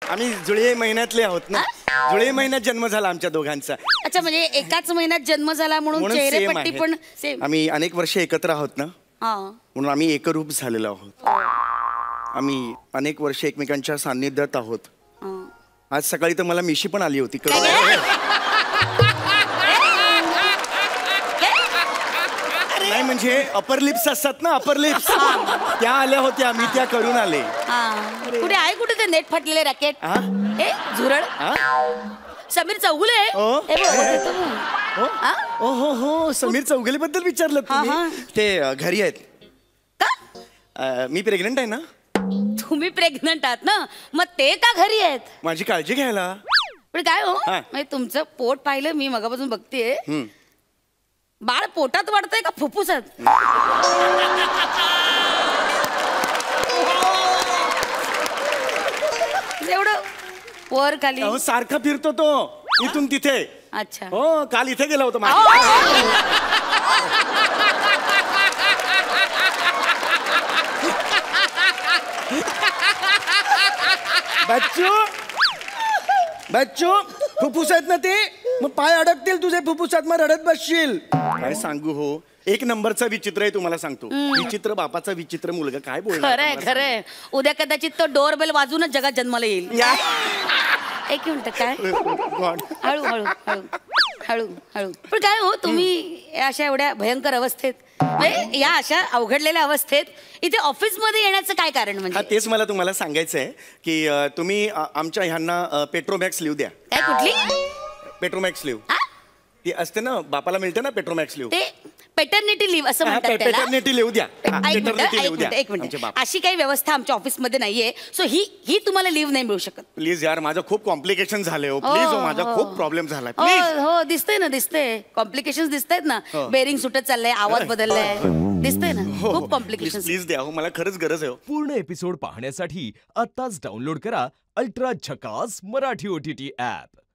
आम्ही जुळे महिन्यातले आहोत ना. जुळे महिन्यात जन्म झाला आमच्या दोघांचा. अच्छा, म्हणजे एकाच महिन्यात जन्म झाला म्हणून चेहरेपट्टी पण सेम. आम्ही अनेक वर्ष एकत्र आहोत ना, हा, म्हणून आम्ही एकरूप झालेलो आहोत. आम्ही अनेक वर्ष एकमेकांच्या सान्निध्यात आहोत. आज सकाळी तर मला मिशी पण आली होती. नाही म्हणजे अपर लिप्स असतात ना, अपर लिप्स त्या आल्या होत्या, मी त्या करून आले. कुठे आहे, कुठे ते नेट फाटलेले रॅकेट? हे झुरळ समीर चौगुले. हो हो हो, समीर चौगुले बद्दल विचारलं तुम्ही. ते घरी आहेत का? मी प्रेग्नंट आहे ना. तुम्ही प्रेग्नंट आहात ना, मग ते का घरी आहेत? माझी काळजी घ्यायला. पण काय हो, म्हणजे तुमचं पोट पाहिलं मी मगापासून बघतेय. बाळ पोटात वाढतंय का फुफ्फुसात? एवढं वर खाली सारखा फिरतो तो इथून तिथे. अच्छा, हो, काल इथे गेला होता. बच्चू बच्चू, फुफ्फुस आहेत ना ते, मग पाय अडकतील तुझे फुफ्फुसात, मग रडत बसशील. काय सांगू हो, एक नंबरचा विचित्र आहे तुम्हाला सांगतो. विचित्र बापाचा विचित्र मुलगा. काय बोलणार. खरंय खरंय, उद्या कदाचित तो डोरबेल वाजूनच जगात जन्माला येईल. एक मिनिट, काय? हळू हळू हळू हळू हळू. पण काय हो, तुम्ही अशा एवढ्या भयंकर अवस्थेत, म्हणजे या अशा अवघडलेल्या अवस्थेत इथे ऑफिस मध्ये येण्याचं काय कारण? म्हणजे तेच मला तुम्हाला सांगायचं आहे की तुम्ही आमच्या ह्यांना पेट्रोमॅक्स लिव्ह द्या. काय? कुठली पेट्रोमॅक्स लिव्ह? ती असते ना, बापाला मिळते ना पेट्रोमॅक्स लिव्ह. ते पेटर्निटी लिव्ह असं म्हणतात त्याला. पेटर्निटी लिव्ह द्या. एक मिनिट, अशी काही व्यवस्था आमच्या ऑफिस मध्ये नाहीये, सो ही तुम्हाला लिव्ह नाही मिळू शकत. प्लीज यार, माझं खूप कॉम्प्लिकेशन झाले हो. प्लीज हो, माझा खूप प्रॉब्लेम झाला. प्लीज. हो, दिसतंय ना, दिसतंय कॉम्प्लिकेशन्स दिसतायत ना. बेरिंग सुटत चाललंय, आवाज बदललाय, दिसतंय ना. खूप कॉम्प्लिकेशन्स. प्लीज द्या हो, मला खरंच गरज आहे. पूर्ण एपिसोड पाहण्यासाठी आताच डाउनलोड करा अल्ट्रा झकास मराठी OTT ऍप.